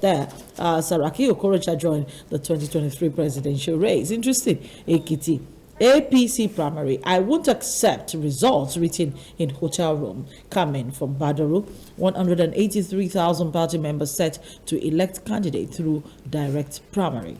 there, Saraki Okorocha joined the 2023 presidential race. Interesting. Ekiti APC primary. I won't accept results written in hotel room. Coming from Badaru, 183,000 party members set to elect candidate through direct primary.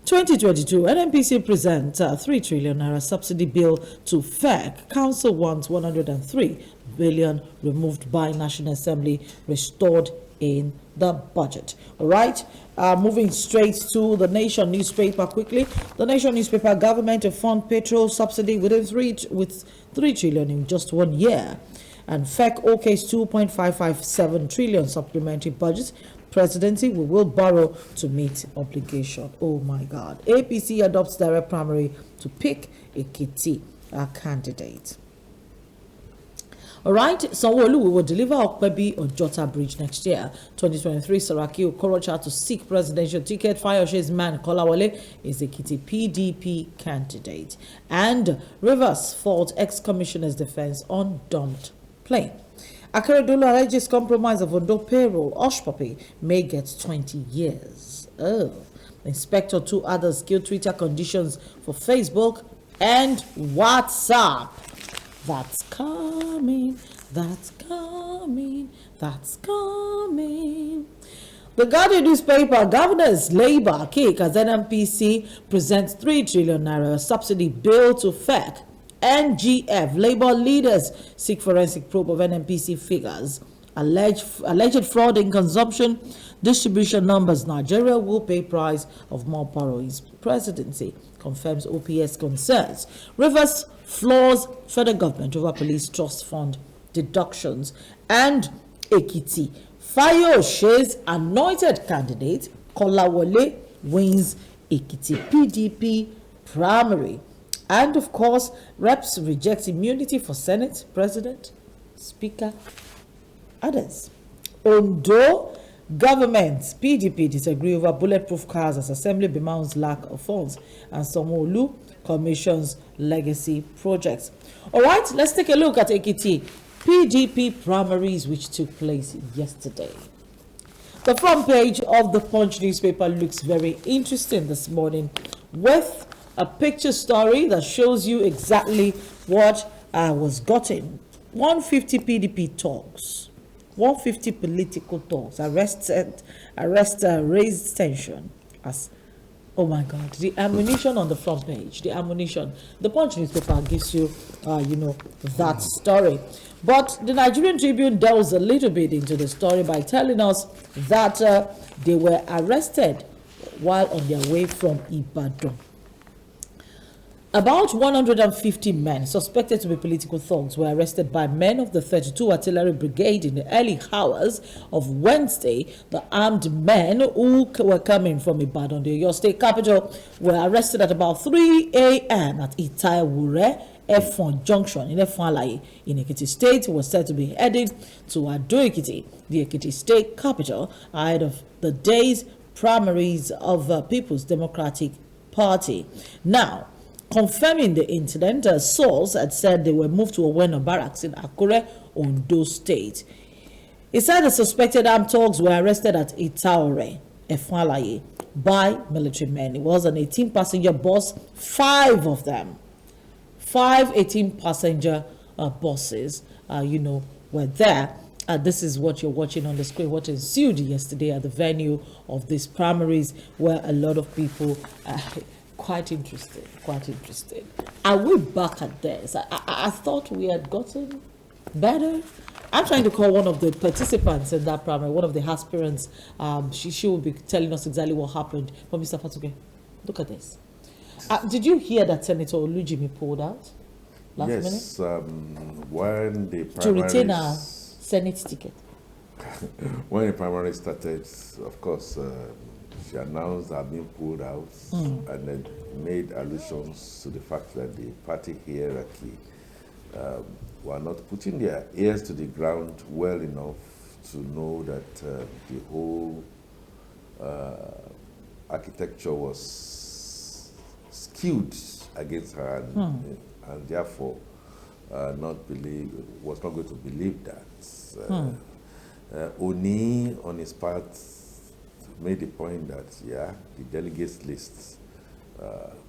2022, NNPC presents 3 trillion naira subsidy bill to FEC. Council wants 103 billion removed by National Assembly, restored in the budget. All right, moving straight to the Nation newspaper quickly. The Nation newspaper: government to fund petrol subsidy within 3 trillion in just 1 year, and FEC OK's 2.557 trillion supplementary budget. Presidency, we will borrow to meet obligation. Oh my God. APC adopts direct primary to pick Ekiti candidate. All right, Sanwo-Olu, we will deliver Okpebi or Jota Bridge next year. 2023, Saraki Okorocha to seek presidential ticket. Fayoshe's man, Kolawole, is Ekiti PDP candidate. And Rivers fault ex-commissioner's defense on dumped plane. Akeredolu alleges compromise of Ondo payroll. Oshpapi may get 20 years. Oh. Inspector, 2 others kill Twitter conditions for Facebook and WhatsApp. That's coming, that's coming, that's coming. The Guardian newspaper: Governor's Labour cake as NNPC presents 3 trillion naira subsidy bill to FEC. NGF Labour leaders seek forensic probe of NNPC figures. Alleged fraud in consumption distribution numbers. Nigeria will pay price of more borrowings. Presidency confirms OPS concerns. Rivers floors federal government over police trust fund deductions. And Ekiti, Fayoshe's anointed candidate Kolawole wins Ekiti PDP primary. And of course, reps reject immunity for Senate, President, Speaker, others. Ondo government, PDP disagree over bulletproof cars as Assembly bemoans lack of funds. And Sanwo-Olu commissions legacy projects. All right, let's take a look at Ekiti PDP primaries which took place yesterday. The front page of the Punch newspaper looks very interesting this morning with a picture story that shows you exactly what was gotten. 150 PDP talks, 150 political talks, arrest raised tension. As oh my God, the ammunition on the front page, the ammunition. The Punch newspaper gives you, that story. But the Nigerian Tribune delves a little bit into the story by telling us that they were arrested while on their way from Ibadan. About 150 men suspected to be political thugs were arrested by men of the 32 Artillery Brigade in the early hours of Wednesday. The armed men who were coming from Ibadan, the Oyo State capital, were arrested at about 3 a.m. at Itaiwure Efon Junction in Efonlaye in Ekiti State. Was said to be heading to Ado-Ekiti, the Ekiti State capital, ahead of the day's primaries of People's Democratic Party. Now, confirming the incident, a source had said they were moved to Oweno Barracks in Akure, Ondo State. He said the suspected armed thugs were arrested at Itaore, Efonlaye, by military men. It was an 18-passenger bus, 5 of them. 5 18-passenger buses, were there. This is what you're watching on the screen, what ensued yesterday at the venue of these primaries, where a lot of people... Quite interesting. Are we back at this? I thought we had gotten better. I'm trying to call one of the participants in that primary, one of the aspirants. She will be telling us exactly what happened. But Mr. Fatuke, look at this. Did you hear that Senator Olujimi pulled out last minute? Yes, when the primaries... To retain a Senate ticket. When the primary started, of course... she announced her being pulled out and then made allusions to the fact that the party hierarchy were not putting their ears to the ground well enough to know that the whole architecture was skewed against her and therefore was not going to believe that. Oni, on his part, made the point that, yeah, the delegates list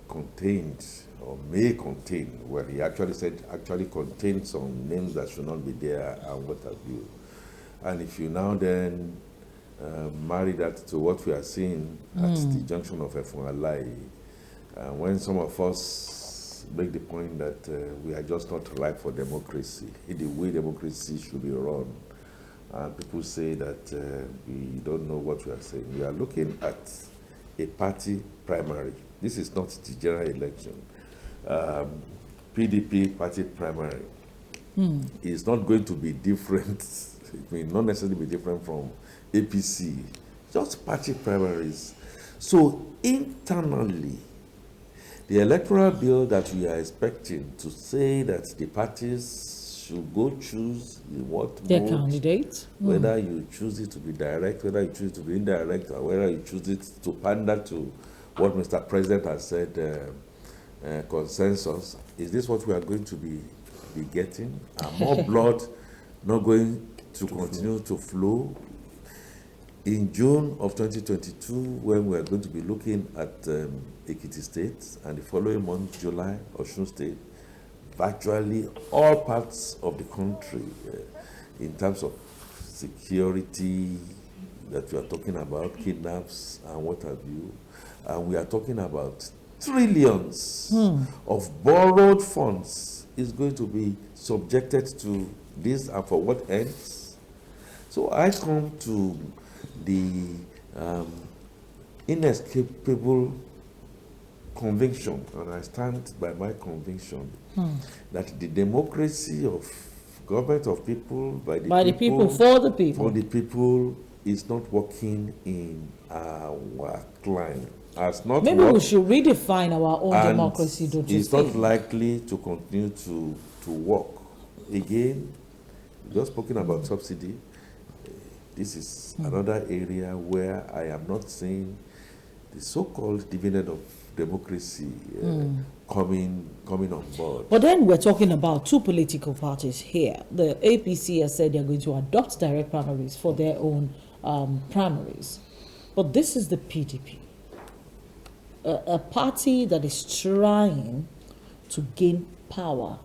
contained or may contain, well, he actually said, actually contained some names that should not be there and what have you. And if you now then marry that to what we are seeing at the junction of Efunalai, when some of us make the point that we are just not ripe for democracy, the way democracy should be run, and people say that we don't know what we are saying. We are looking at a party primary. This is not the general election. PDP party primary is not going to be different. It may not necessarily be different from APC, just party primaries. So internally, the electoral bill that we are expecting to say that the parties should go choose in what Their mode, candidates. whether you choose it to be direct, whether you choose it to be indirect, or whether you choose it to pander to what Mr. President has said, consensus. Is this what we are going to be getting? Are more blood not going to continue to flow? In June of 2022, when we are going to be looking at Ekiti State, and the following month, July, Osun State, virtually all parts of the country, in terms of security that we are talking about, kidnaps and what have you, and we are talking about trillions of borrowed funds is going to be subjected to this, and for what ends? So I come to the inescapable conviction, and I stand by my conviction, that the democracy of government of people, by the people, for the people. for the people, is not working in our climb. Has not Maybe worked, we should redefine our own and democracy, don't you it's think? not likely to continue to work. Again, just speaking about subsidy, this is another area where I am not seeing the so-called dividend of democracy coming on board. But then we're talking about two political parties here. The APC has said they're going to adopt direct primaries for their own primaries. But this is the PDP, a party that is trying to gain power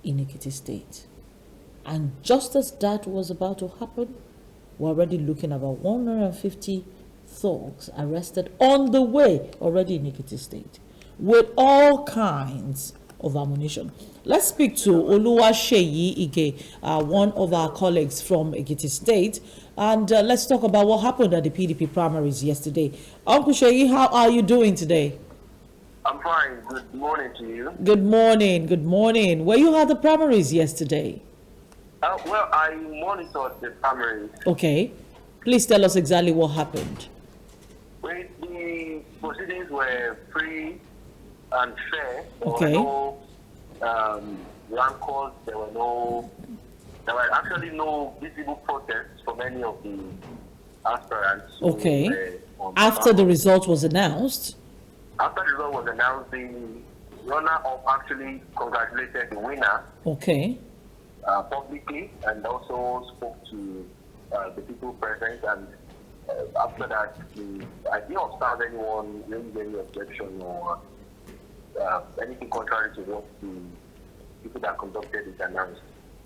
in Ekiti State. And just as that was about to happen, we're already looking at about 150 thugs arrested on the way already in Ekiti State with all kinds of ammunition. Let's speak to Oluwaseyi Ige, one of our colleagues from Ekiti State, and let's talk about what happened at the PDP primaries yesterday. Uncle Sheyi, how are you doing today? I'm fine. Good morning to you. Good morning. Good morning. Were you at the primaries yesterday? Well, I monitored the primaries. Okay. Please tell us exactly what happened. Well, the proceedings were free and fair. There Okay. were no rancors. There were actually no visible protests from any of the aspirants. who Okay. were on After the ballot. result was announced. After the result was announced, the runner-up actually congratulated the winner Okay. publicly, and also spoke to the people present. And after that, I didn't observe anyone raise any objection or anything contrary to what the people that conducted it announced.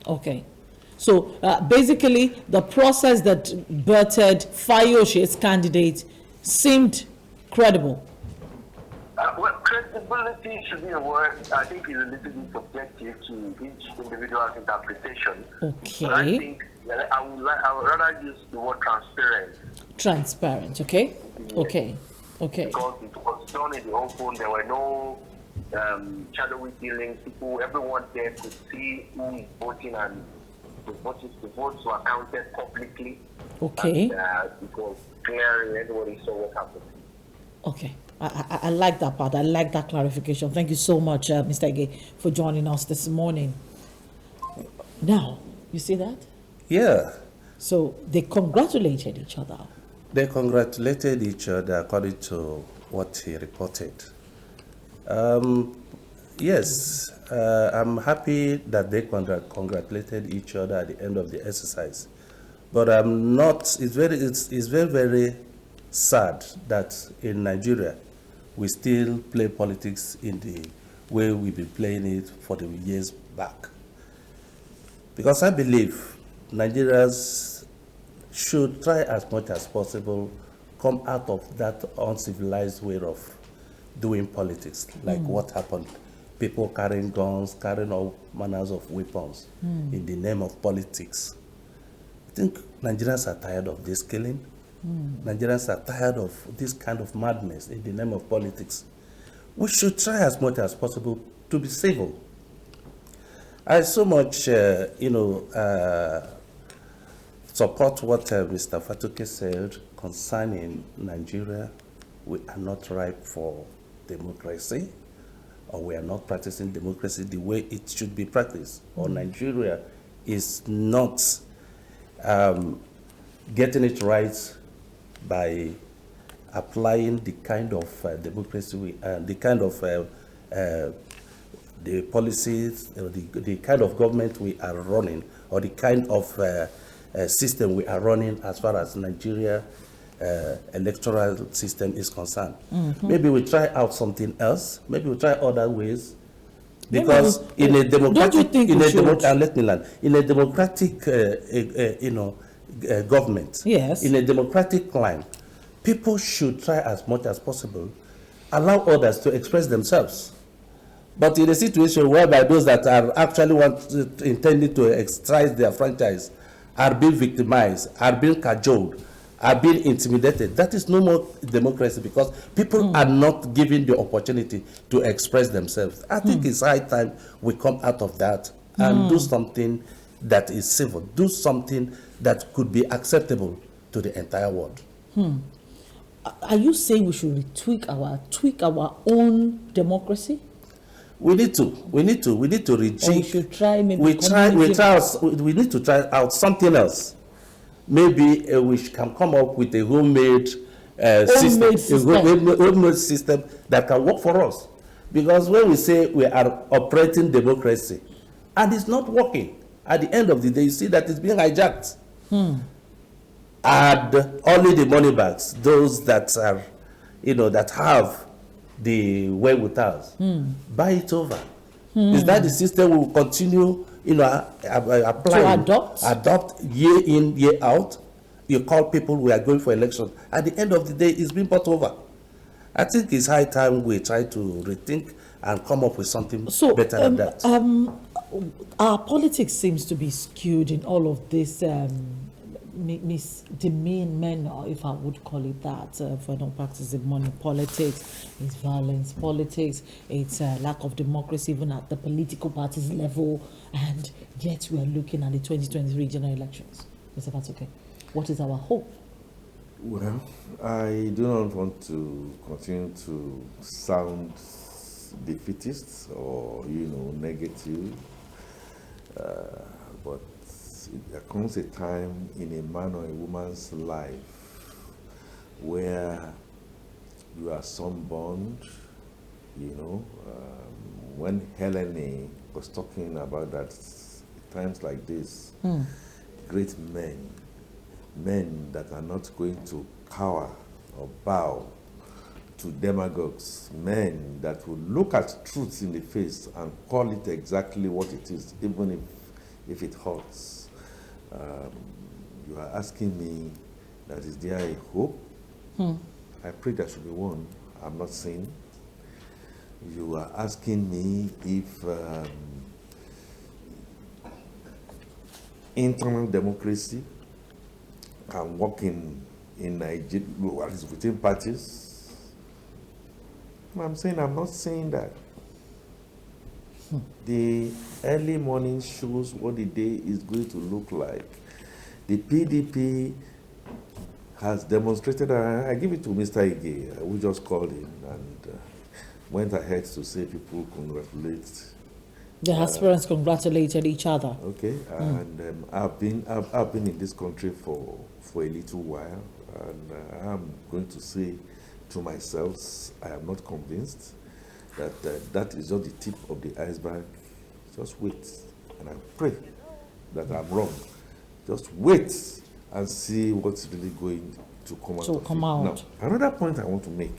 Okay. So basically, the process that birthed Fayoshe's candidate seemed credible. Well, credibility should be a word I think is a little bit subjective to each individual's interpretation. Okay. But I think I would rather use the word transparent. Transparent, okay? Yes. Okay. Okay. Because it was done in the open. There were no shadowy dealings. Everyone there could see who is voting, and the votes were counted publicly. Okay. And, it was clear, and everybody saw what happened. Okay. I like that part. I like that clarification. Thank you so much, Mr. Ige, for joining us this morning. Now, you see that? Yeah, So they congratulated each other. they congratulated each other according to what he reported. Yes, I'm happy that they congratulated each other at the end of the exercise. But I'm not. It's very very sad that in Nigeria we still play politics in the way we've been playing it for the years back. Because I believe Nigerians should try as much as possible come out of that uncivilized way of doing politics, like what happened. People carrying guns, carrying all manners of weapons in the name of politics. I think Nigerians are tired of this killing. Nigerians are tired of this kind of madness in the name of politics. We should try as much as possible to be civil. I so much, support what Mr. Fatuke said concerning Nigeria. We are not ripe for democracy, or we are not practicing democracy the way it should be practiced, or Nigeria is not getting it right by applying the kind of democracy, the kind of the policies, the kind of government we are running, or the kind of system we are running as far as Nigeria electoral system is concerned. Maybe we try out something else. Maybe we try other ways. Because in a democratic, let me land. In a democratic, government, yes, in a democratic climate, people should try as much as possible, allow others to express themselves. But in a situation whereby those that are actually intending to exercise their franchise are being victimized, are being cajoled, are being intimidated, that is no more democracy, because people are not given the opportunity to express themselves. I think it's high time we come out of that and do something that is civil, do something that could be acceptable to the entire world. Are you saying we should tweak our own democracy? We need to rejig. Or we should try maybe we need to try out something else. Maybe we can come up with a homemade system that can work for us. Because when we say we are operating democracy and it's not working, at the end of the day, you see that it's being hijacked. And only the money bags, those that are, that have the wherewithal, buy it over. Is that the system we will continue, applying, to adopt year in, year out? You call people, we are going for election. At the end of the day, it's been bought over. I think it's high time we try to rethink and come up with something better than that. Our politics seems to be skewed in all of this misdemeanment, or if I would call it that, for not practicing money politics, it's violence politics, it's lack of democracy even at the political parties level, and yet we are looking at the 2023 general elections. Mr. Fatuke, what is our hope? Well, I do not want to continue to sound defeatist or, negative, but there comes a time in a man or a woman's life where you are sunburned, when Helene was talking about that, times like this, great men that are not going to cower or bow to demagogues, men that will look at truth in the face and call it exactly what it is, even if it hurts. You are asking me that is there a hope? I pray there should be one. I'm not saying. You are asking me if internal democracy can work in Nigeria, what is within parties. I'm saying I'm not saying that. The early morning shows what the day is going to look like. The PDP has demonstrated, I give it to Mr. Ige, we just called him and went ahead to say people congratulate. The aspirants congratulated each other. Okay, and I've been in this country for a little while, and I'm going to say to myself, I am not convinced that that is just the tip of the iceberg. Just wait, and I pray that I'm wrong. Just wait and see what's really going to come out. To come out. Now, another point I want to make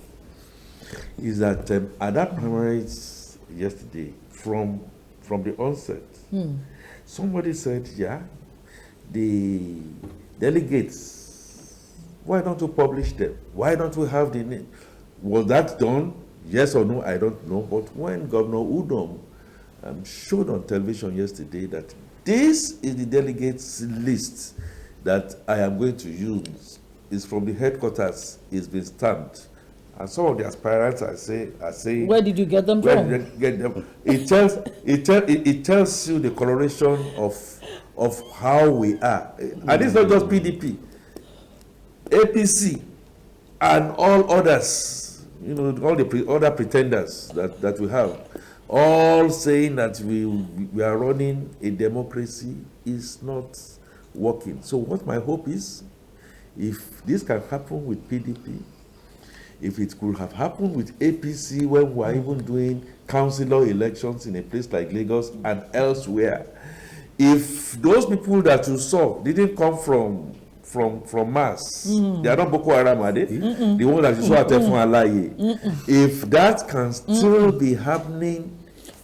is that at that primaries yesterday, from the onset, somebody said, yeah, the delegates, why don't you publish them? Why don't we have the name? Was that done? Yes or no, I don't know. But when Governor Udom showed on television yesterday that this is the delegates list that I am going to use, is from the headquarters, it's been stamped. And some of the aspirants are saying, where did you get them where from? did they get them? It tells you the coloration of how we are. And it's not just PDP, APC, and all others, you know, all the other pretenders that we have, all saying that we are running a democracy is not working. So what my hope is, if this can happen with PDP, if it could have happened with APC when we are even doing councillor elections in a place like Lagos and elsewhere, if those people that you saw didn't come from Mars, they are not Boko Haram, are they? The one that you saw at Efun Alaye. If that can still be happening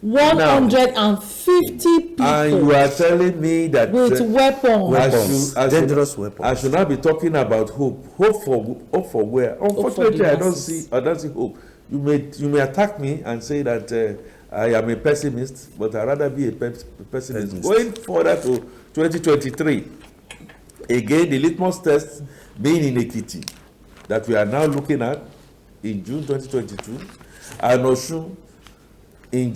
150 people and you are telling me that with weapons. Dangerous weapons. I should not be talking about hope. Hope for where? Unfortunately, I don't see hope. You may attack me and say that I am a pessimist, but I'd rather be a pessimist. Going further to 2023, again, the litmus test being in Ekiti that we are now looking at in June 2022, and Osun in